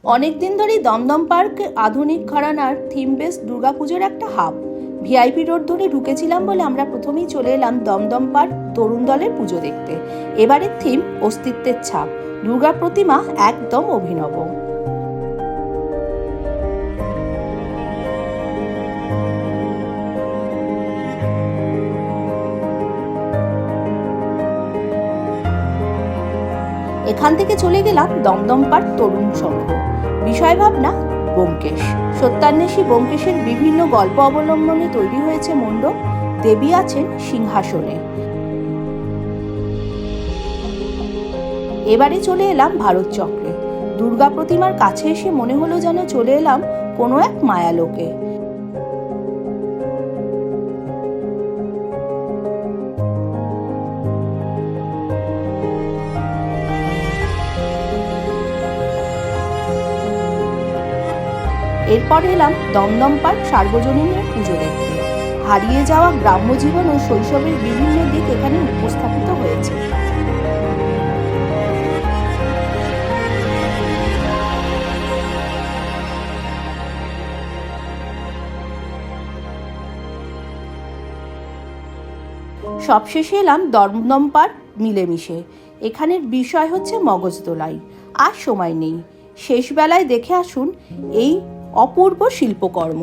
অনেক দিন ধরেই দমদম পার্ক আধুনিক ঘরানার থিম বেস দুর্গাপুজোর একটা হাব। ভিআইপি রোড ধরে ঢুকেছিলাম বলে আমরা প্রথমেই চলে এলাম দমদম পার্ক তরুণ দলের পুজো দেখতে। এবারের থিম অস্তিত্বের ছাপ, দুর্গা প্রতিমা একদম অভিনব। এখান থেকে চলে গেলাম দমদম পার্ক তরুণ সংঘ। বিষয় ভাবনা ব্যোমকেশ। সত্যান্বেষী ব্যোমকেশের বিভিন্ন গল্প অবলম্বনে তৈরি হয়েছে মণ্ডপ। দেবী আছেন সিংহাসনে। এবারে চলে এলাম ভারত চক্রে। দুর্গা প্রতিমার কাছে এসে মনে হলো যেন চলে এলাম কোনো এক মায়ালোকে। এরপর এলাম দমদম পার্ক সার্বজনীনের পুজো দেখতে। হারিয়ে যাওয়া গ্রাম্য জীবন ও শৈশবের বিভিন্ন দিক এখানে উপস্থাপিত হয়েছে। সবশেষে এলাম দমদম পার্ক মিলেমিশে। এখানের বিষয় হচ্ছে মগজদোলাই। আর সময় নেই, শেষ বেলায় দেখে আসুন এই অপূর্ব শিল্পকর্ম।